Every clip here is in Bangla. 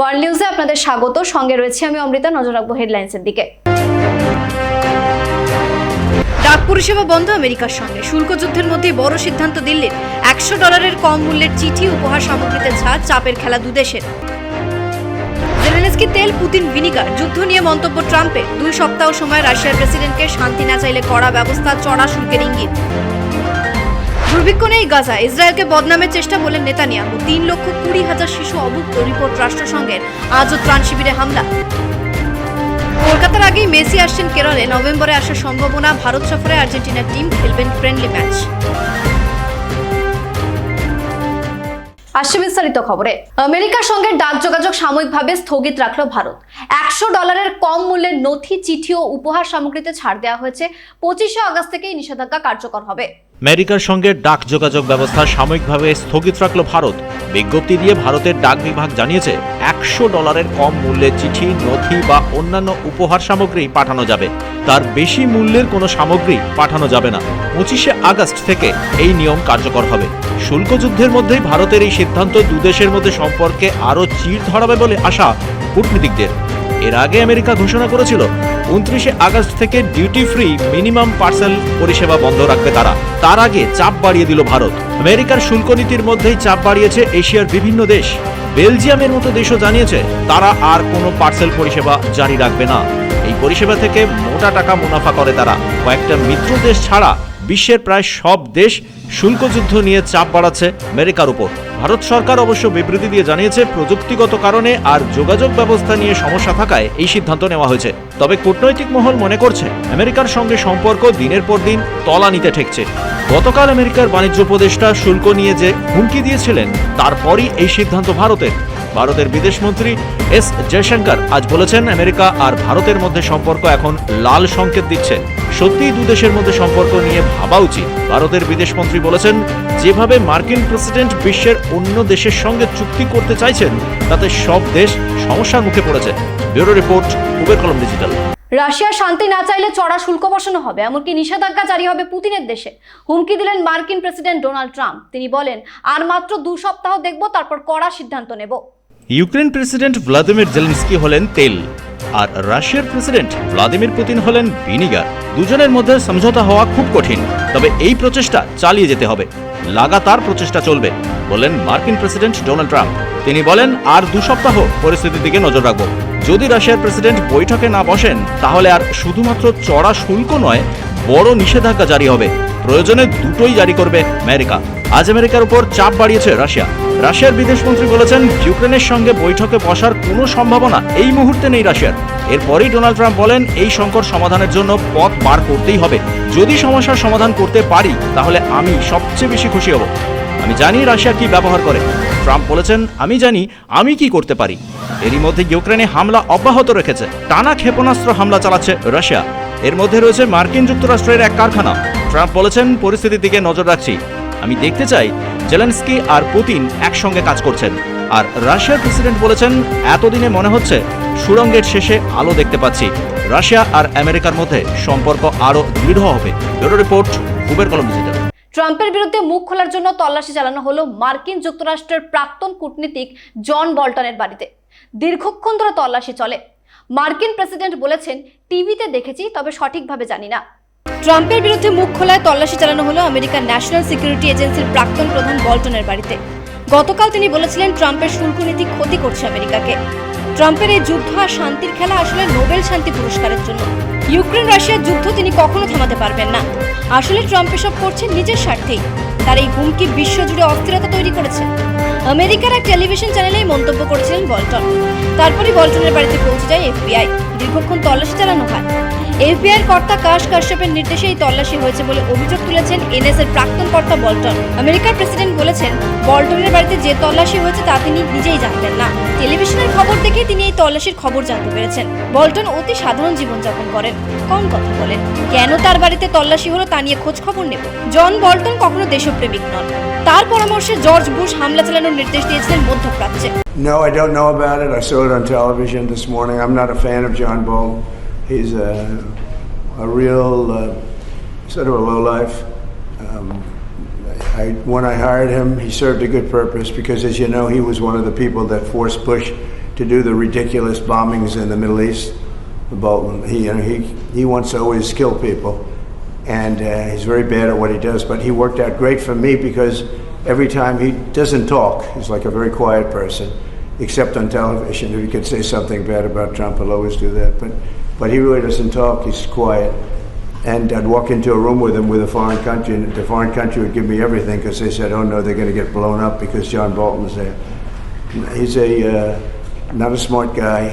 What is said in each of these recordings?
ওয়ার্ল্ড নিউজে আপনাদের স্বাগত। সঙ্গে রয়েছে আমি অমৃতা। নজর রাখবো হেডলাইন্সের দিকে। ডাক পরিষেবা বন্ধ আমেরিকার সঙ্গে। শুল্ক যুদ্ধের মধ্যে বড় সিদ্ধান্ত দিল্লির। $100 কম মূল্যের চিঠি, উপহার সামগ্রীতে ছাড়, চাপের খেলা দুদেশের। জেলেনস্কি তেল, পুতিন ভিনিগার, যুদ্ধ নিয়ে মন্তব্য ট্রাম্পের। 2 সপ্তাহ সময় রাশিয়ার প্রেসিডেন্টকে শান্তি না চাইলে কড়া ব্যবস্থা, চড়া শুল্কের ইঙ্গিত। দুর্ভিক্ষ নেই গাজা, ইসরায়েলকে বদনামের চেষ্টা বলেন নেতানিয়াহু। 3,20,000 শিশু অভুক্ত, রিপোর্ট রাষ্ট্রসংঘের। আজও ত্রাণ শিবিরে হামলা। কলকাতার আগেই মেসি আসছেন কেরলে, নভেম্বরে আসার সম্ভাবনা। ভারত সফরে আর্জেন্টিনার টিম, খেলবেন ফ্রেন্ডলি ম্যাচ। আসছে বিস্তারিত খবরে। আমেরিকার সঙ্গে ডাক যোগাযোগ সাময়িকভাবে স্থগিত রাখলো ভারত। $100 কম মূল্যের নথি, চিঠি ও উপহার সামগ্রীতে ছাড় দেওয়া হয়েছে। 25 আগস্ট থেকে এই নিষেধাজ্ঞা কার্যকর হবে। আমেরিকার সঙ্গে ডাক যোগাযোগ ব্যবস্থা সাময়িকভাবে স্থগিত রাখল ভারত। বিজ্ঞপ্তি দিয়ে ভারতের ডাক বিভাগ জানিয়েছে, $100 কম মূল্যের চিঠি, নথি বা অন্যান্য উপহার সামগ্রী পাঠানো যাবে। তার বেশি মূল্যের কোনো সামগ্রী পাঠানো যাবে না। 25 আগস্ট থেকে এই নিয়ম কার্যকর হবে। শুল্ক যুদ্ধের মধ্যেই ভারতের এই সিদ্ধান্ত দুদেশের মধ্যে সম্পর্কে আরও চিড় ধরাবে বলে আশা কূটনীতিকদের। এর আগে আমেরিকা ঘোষণা করেছিল 29 আগস্ট থেকে ডিউটি ফ্রি মিনিমাম পার্সেল পরিষেবা বন্ধ রাখবে তারা। তার আগে চাপ বাড়িয়ে দিল ভারত। আমেরিকার শুল্ক নীতির মধ্যেই চাপ বাড়িয়েছে এশিয়ার বিভিন্ন দেশ। বেলজিয়ামের মতো দেশও জানিয়েছে তারা আর কোনো পার্সেল পরিষেবা জারি রাখবে না। এই পরিষেবা থেকে মোটা টাকা মুনাফা করে তারা। কয়েকটা মিত্র দেশ ছাড়া বিশ্বের প্রায় সব দেশ শুল্ক যুদ্ধ নিয়ে চাপ বাড়াচ্ছে আমেরিকার উপর। ভারত সরকার অবশ্য বিবৃতি দিয়ে জানিয়েছে, প্রযুক্তিগত কারণে আর যোগাযোগ ব্যবস্থা নিয়ে সমস্যা থাকায় এই সিদ্ধান্ত নেওয়া হয়েছে। তবে কূটনৈতিক মহল মনে করছে, আমেরিকার সঙ্গে সম্পর্ক দিনের পর দিন তলানিতে ঠেকছে। গতকাল আমেরিকার বাণিজ্য উপদেষ্টা শুল্ক নিয়ে যে হুমকি দিয়েছিলেন, তারপরই এই সিদ্ধান্ত ভারতের। ভারতের বিদেশমন্ত্রী এস জয়শঙ্কর আজ বলেছেন, আমেরিকা আর ভারতের মধ্যে সম্পর্ক এখন লাল সংকেত দিচ্ছে। সত্যিই দুদেশের মধ্যে সম্পর্ক নিয়ে ভাবা উচিত। ভারতের বিদেশমন্ত্রী বলেছেন, যেভাবে মার্কিন প্রেসিডেন্ট বিশ্বের অন্য দেশের সঙ্গে চুক্তি করতে চাইছেন, তাতে সব দেশ সমস্যার মুখে পড়েছে। ব্যুরো রিপোর্ট, কুবের কলম ডিজিটাল। রাশিয়া শান্তি না চাইলে চড়া শুল্ক বসানো হবে, এমনকি নিষেধাজ্ঞা জারি হবে পুতিনের দেশে। হুমকি দিলেন মার্কিন প্রেসিডেন্ট ডোনাল্ড ট্রাম্প। তিনি বলেন, আর মাত্র 2 সপ্তাহ দেখব, তারপর কড়া সিদ্ধান্ত নেব। ইউক্রেন প্রেসিডেন্ট ভ্লাদিমির জেলেনস্কি হলেন তেল, আর রাশিয়ার প্রেসিডেন্ট ভ্লাদিমির পুতিন হলেন ভিনিগার। দুজনের মধ্যে সমঝোতা হওয়া খুব কঠিন, তবে এই প্রচেষ্টা চালিয়ে যেতে হবে। লাগাতার প্রচেষ্টা চলবে বলেন মার্কিন প্রেসিডেন্ট ডোনাল্ড ট্রাম্প। তিনি বলেন, আর 2 সপ্তাহ পরিস্থিতির দিকে নজর রাখব। যদি রাশিয়ার প্রেসিডেন্ট বৈঠকে না বসেন, তাহলে আর শুধুমাত্র চড়া শুল্ক নয়, বড় নিষেধাজ্ঞা জারি হবে। প্রয়োজনে দুটোই জারি করবে আমেরিকা। আজ আমেরিকার উপর চাপ বাড়িয়েছে রাশিয়া। রাশিয়ার বিদেশমন্ত্রী বলেছেন, ইউক্রেনের সঙ্গে বৈঠকে বসার কোনো সম্ভাবনা এই মুহূর্তে নেই রাশিয়ার। এরপরই ডোনাল্ড ট্রাম্প বলেন, এই সংকট সমাধানের জন্য পথ বার করতেই হবে। যদি সমস্যার সমাধান করতে পারি, তাহলে আমি সবচেয়ে বেশি খুশি হব। আমি জানি রাশিয়া কি ব্যবহার করে। ট্রাম্প বলেছেন, আমি জানি আমি কি করতে পারি। এরই মধ্যে ইউক্রেনে হামলা অব্যাহত রেখেছে। টানা ক্ষেপণাস্ত্র হামলা চালাচ্ছে রাশিয়া। এর মধ্যে রয়েছে মার্কিন যুক্তরাষ্ট্রের এক কারখানা। ট্রাম্প বলেছেন, পরিস্থিতির দিকে নজর রাখছি। আমি দেখতে চাই জেলেনস্কি আর পুতিন একসঙ্গে কাজ করছেন। আর রাশিয়ার প্রেসিডেন্ট বলেছেন, এতদিনে মনে হচ্ছে সুড়ঙ্গের শেষে আলো দেখতে পাচ্ছি। রাশিয়া আর আমেরিকার মধ্যে সম্পর্ক আরও দৃঢ় হবে। ব্যুরো রিপোর্ট, কুবের কলম ডিজিটাল। ট্রাম্পের বিরুদ্ধে মুখ খোলার জন্য তল্লাশি চালানো হলো মার্কিন যুক্তরাষ্ট্রের প্রাক্তন কূটনীতিক জন বল্টনের বাড়িতে। দীর্ঘক্ষণ ধরে তল্লাশি চলে। মার্কিন প্রেসিডেন্ট বলেছেন, টিভিতে দেখেছি, তবে সঠিকভাবে জানি না। ট্রাম্পের বিরুদ্ধে মুখ খোলায় তল্লাশি চালানো হলো আমেরিকার ন্যাশনাল সিকিউরিটি এজেন্সির প্রাক্তন প্রধান বল্টনের বাড়িতে। গতকাল তিনি বলেছিলেন, ট্রাম্পের শুল্ক নীতি ক্ষতি করছে আমেরিকাকে। ট্রাম্পের এই যুদ্ধ আর শান্তির খেলা আসলে নোবেল শান্তি পুরস্কারের জন্য। ইউক্রেন রাশিয়ার যুদ্ধ তিনি কখনো থামাতে পারবেন না। আসলে ট্রাম্প এসব করছেন নিজের স্বার্থেই। তার এই হুমকি বিশ্বজুড়ে অস্থিরতা তৈরি করেছে। আমেরিকার এক টেলিভিশন চ্যানেলেই মন্তব্য করেছিলেন বল্টন। তারপরই বল্টনের বাড়িতে পৌঁছে যায় FBI। দীর্ঘক্ষণ তল্লাশি চালানো হয়। FBI-এর কর্তা কাশ কাশ্যপের নির্দেশে এই তল্লাশি হয়েছে বলে অভিযোগ তুলেছেন NSA-এর প্রাক্তন কর্তা বল্টন। আমেরিকার প্রেসিডেন্ট বলেছেন, বল্টনের বাড়িতে যে তল্লাশি হয়েছে তা তিনি নিজেই জানতেন না। টেলিভিশনের খবর দেখে তিনি এই তল্লাশির খবর জানতে পেরেছেন। বল্টন অতি সাধারণ জীবনযাপন করেন, কম কথা বলেন। কেন তার বাড়িতে তল্লাশি হলো তা নিয়ে খোঁজ খবর নেব। জন বল্টন কখনো দেশপ্রেমিক নন। তার পরামর্শে জর্জ বুশ হামলা চালানোর নির্দেশ দিয়েছিলেন মধ্যপ্রাচ্যে। No, I don't know about it. I saw it on television this morning. I'm not a fan of John Bolton. He's a real sort of a lowlife. When I hired him, he served a good purpose because, as you know, he was one of the people that forced Bush to do the ridiculous bombings in the Middle East. Bolton, he wants to always kill people, and he's very bad at what he does. But he worked out great for me because every time he doesn't talk, he's like a very quiet person, except on television. If he could say something bad about Trump, he'll always do that. But he really doesn't talk. He's quiet. And I'd walk into a room with him with a foreign country, and the foreign country would give me everything because they said, "Oh no, they're going to get blown up because John Bolton's there." He's not a smart guy,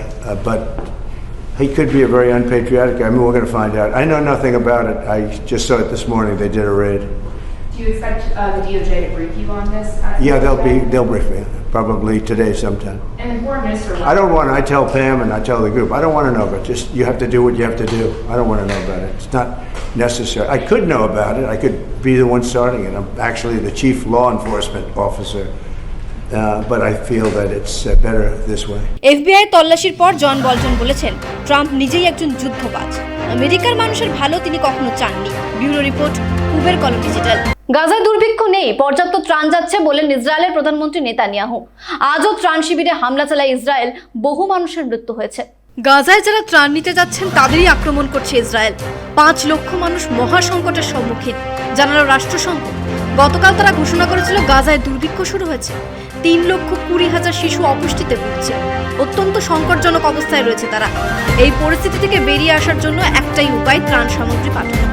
but he could be a very unpatriotic guy. I mean, we're going to find out. I know nothing about it. I just saw it this morning. They did a raid. Do you expect the DOJ to brief you on this? Yeah, they'll brief me probably today sometime. And the foreign minister. I don't want. I tell Pam and I tell the group. I don't want to know, but just you have to do what you have to do. I don't want to know about it. It's not necessary. I could know about it. I could be the one starting it. I'm actually the chief law enforcement officer. But I feel that it's better this way. FBI তল্লাশির পর জন বল্টন বলেছেন ট্রাম্প নিজেই একজন যুদ্ধবাজ, আমেরিকার মানুষের ভালো তিনি কখনো চাননি। ব্যুরো রিপোর্ট, কুবের কলম ডিজিটাল। গাজায় দুর্ভিক্ষ নেই, পর্যাপ্ত ত্রাণ যাচ্ছে বলেন ইসরায়েলের প্রধানমন্ত্রী নেতানিয়াহু। আজও ত্রাণ শিবিরে হামলা চালায় ইসরায়েল, বহু মানুষের মৃত্যু হয়েছে। গাজায় যারা ত্রাণ নিতে যাচ্ছেন তাদেরই আক্রমণ করছে ইসরায়েল। 5 লক্ষ মানুষ মহাসংকটের সম্মুখীন, জানালো রাষ্ট্রসংঘ। গতকাল তারা ঘোষণা করেছিল গাজায় দুর্ভিক্ষ শুরু হয়েছে। 3,20,000 শিশু অপুষ্টিতে ভুগছে, অত্যন্ত সংকটজনক অবস্থায় রয়েছে তারা। এই পরিস্থিতি থেকে বেরিয়ে আসার জন্য একটাই উপায়, ত্রাণ সামগ্রী পাঠানো।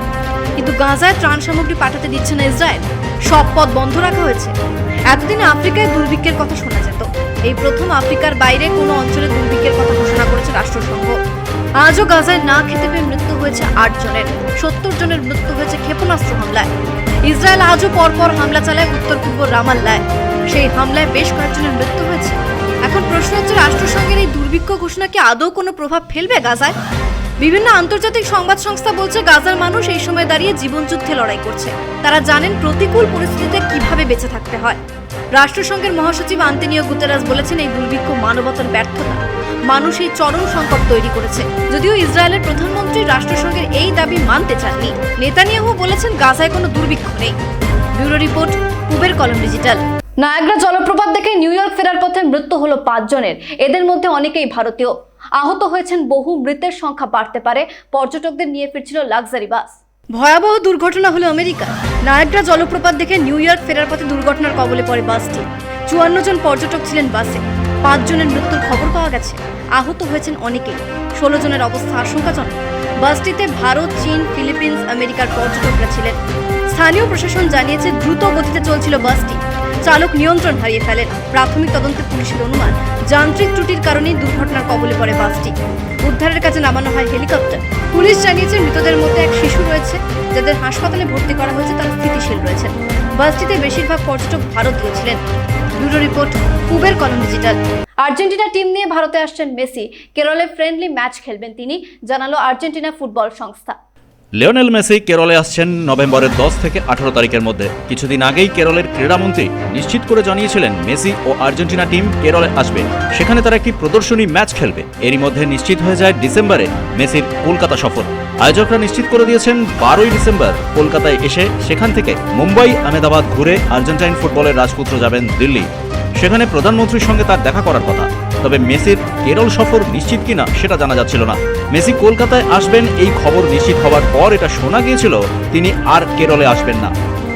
কিন্তু গাজায় ত্রাণ সামগ্রী পাঠাতে দিচ্ছে না ইসরায়েল, সব পথ বন্ধ রাখা হয়েছে। এতদিন আফ্রিকায় দুর্ভিক্ষের কথা শোনা যেত, এই প্রথম আফ্রিকার বাইরে কোনো অঞ্চলে দুর্ভিক্ষের কথা ঘোষণা করেছে রাষ্ট্রসংঘ। আজও গাজায় না খেতে পেয়ে মৃত্যু হয়েছে 8 জনের, 70 জনের মৃত্যু হয়েছে ক্ষেপণাস্ত্র হামলায়। ইসরায়েল আজও পরপর হামলা চালায় উত্তর পূর্ব রামাল্লায়, সেই হামলায় বেশ কয়েকজনের মৃত্যু হয়েছে। এখন প্রশ্ন হচ্ছে, রাষ্ট্রসংঘের এই দুর্ভিক্ষ ঘোষণা কি আদৌ কোনো প্রভাব ফেলবে গাজায়? বিভিন্ন আন্তর্জাতিক সংবাদ সংস্থা বলছে গাজার মানুষ এই সময় দাঁড়িয়ে জীবনযুদ্ধে লড়াই করছে। তারা জানেন প্রতিকূল পরিস্থিতিতে কিভাবে বেঁচে থাকতে হয়। রাষ্ট্রসংঘের মহাসচিব আন্তোনিও গুতেরাস বলেছেন এই দুর্ভিক্ষ মানবতার ব্যর্থতা, মানুষ এই চরম সংকট তৈরি করেছে। যদিও ইসরায়েলের প্রধানমন্ত্রী রাষ্ট্রসংঘের এই দাবি মানতে চাননি। নেতানিয়াহু বলেছেন গাজায় কোনো দুর্ভিক্ষ নেই। ব্যুরো রিপোর্ট, কুবের কলম ডিজিটাল। নায়াগ্রা জলপ্রপাত দেখে নিউ ইয়র্ক ফেরার পথে মৃত্যু হলো 5 জনের, এদের মধ্যে অনেকেই ভারতীয়। আহত হয়েছেন বহু, মৃতের সংখ্যা বাড়তে পারে। পর্যটকদের নিয়ে ফিরছিল লাক্সারি বাস। ভয়াবহ দুর্ঘটনা হলো আমেরিকা। নায়াগ্রা জলপ্রপাত দেখে নিউ ইয়র্ক ফেরার পথে দুর্ঘটনার কবলে পড়ে বাসটি। 54 জন পর্যটক ছিলেন বাসে। 5 জনের মৃত্যুর খবর পাওয়া গেছে, আহত হয়েছেন অনেকেই। 16 জনের অবস্থা আশঙ্কাজনক। বাসটিতে ভারত, চীন, ফিলিপিন্স, আমেরিকার পর্যটকরা ছিলেন। স্থানীয় প্রশাসন জানিয়েছে দ্রুত গতিতে চলছিল বাসটি, চালক নিয়ন্ত্রণ হারিয়ে ফেলেন। প্রাথমিক তদন্তে পুলিশের অনুমান যান্ত্রিক ত্রুটির কারণেই দুর্ঘটনার কবলে পড়ে বাসটি। উদ্ধারের কাজে নামানো হয় হেলিকপ্টার। পুলিশ জানিয়েছে মৃতদের মধ্যে এক শিশু রয়েছে, যাদের হাসপাতালে ভর্তি করা হয়েছে, তারা স্থিতিশীল রয়েছেন। বাসটিতে বেশিরভাগ পর্যটক ভারতীয় ছিলেন। ব্যুরো রিপোর্ট, কুবের কলম ডিজিটাল। আর্জেন্টিনা টিম নিয়ে ভারতে আসছেন মেসি, কেরলে ফ্রেন্ডলি ম্যাচ খেলবেন তিনি, জানালো আর্জেন্টিনা ফুটবল সংস্থা। লিওনেল মেসি কেরলে আসছেন নভেম্বরের 10 থেকে 18 তারিখের মধ্যে। কিছুদিন আগেই কেরলের ক্রীড়ামন্ত্রী নিশ্চিত করে জানিয়েছিলেন মেসি ও আর্জেন্টিনা টিম কেরলে আসবে, সেখানে তারা একটি প্রদর্শনী ম্যাচ খেলবে। এরই মধ্যে নিশ্চিত হয়ে যায় ডিসেম্বরে মেসির কলকাতা সফর। আয়োজকরা নিশ্চিত করে দিয়েছেন 12ই ডিসেম্বর কলকাতায় এসে সেখান থেকে মুম্বাই, আহমেদাবাদ ঘুরে আর্জেন্টাইন ফুটবলের রাজপুত্র যাবেন দিল্লি। সেখানে প্রধানমন্ত্রীর সঙ্গে তার দেখা করার কথা। তবে মেসির কেরল সফর নিশ্চিত কিনা সেটা জানা যাচ্ছিল না। মেসি কলকাতায় আসবেন এই খবর নিশ্চিত হওয়ার পর এটা শোনা গিয়েছিল তিনি আর কেরলে আসবেন না,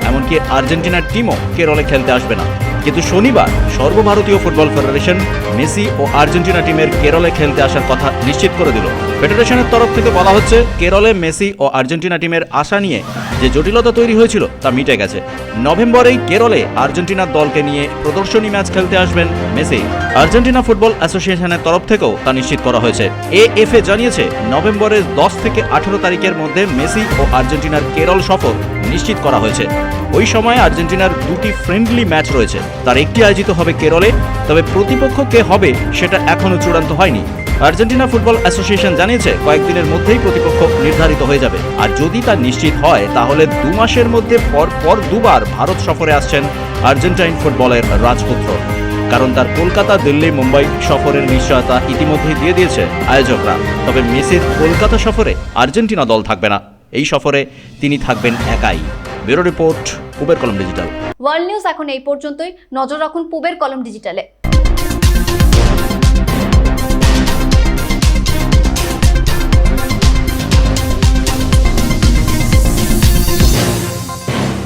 এমনকি আর্জেন্টিনার টিমও কেরলে খেলতে আসবে না। কিন্তু শনিবার সর্বভারতীয় ফুটবল ফেডারেশন মেসি ও আর্জেন্টিনা টিমের কেরলে খেলতে আসার কথা নিশ্চিত করে দিল। ফেডারেশনের তরফ থেকে বলা হচ্ছে কেরলে মেসি ও আর্জেন্টিনা টিমের আশা নিয়ে যে জটিলতা তৈরি হয়েছিল তা মিটে গেছে। নভেম্বরেই কেরলে আর্জেন্টিনার দলকে নিয়ে প্রদর্শনী ম্যাচ খেলতে আসবেন মেসি। আর্জেন্টিনা ফুটবল অ্যাসোসিয়েশনের তরফ থেকেও তা নিশ্চিত করা হয়েছে। এএফএ জানিয়েছে নভেম্বরের 10 থেকে 18 তারিখের মধ্যে মেসি ও আর্জেন্টিনার কেরল সফর নিশ্চিত করা হয়েছে। ওই সময় আর্জেন্টিনার 2টি ফ্রেন্ডলি ম্যাচ রয়েছে, তার একটি আয়োজিত হবে কেরলে, তবে প্রতিপক্ষ কে হবে সেটা এখনো চূড়ান্ত হয়নি। আর্জেন্টিনা ফুটবল অ্যাসোসিয়েশন জানিয়েছে কয়েকদিনের মধ্যেই প্রতিপক্ষ নির্ধারিত হয়ে যাবে। আর যদি তা নিশ্চিত হয় তাহলে 2 মাসের মধ্যে পর 2বার ভারত সফরে আসছেন আর্জেন্টাইন ফুটবলের রাজপুত্র, কারণ তার কলকাতা, দিল্লি, মুম্বাই সফরের নিশ্চয়তা ইতিমধ্যেই দিয়ে দিয়েছে আয়োজকরা। তবে মেসির কলকাতা সফরে আর্জেন্টিনা দল থাকবে না, এই সফরে তিনি থাকবেন একাই। ব্যুরো রিপোর্ট, কুবের কলম ডিজিটাল। ওয়ার্ল্ড নিউজ এখন এই পর্যন্তই। নজর রাখুন কুবের কলম ডিজিটালে।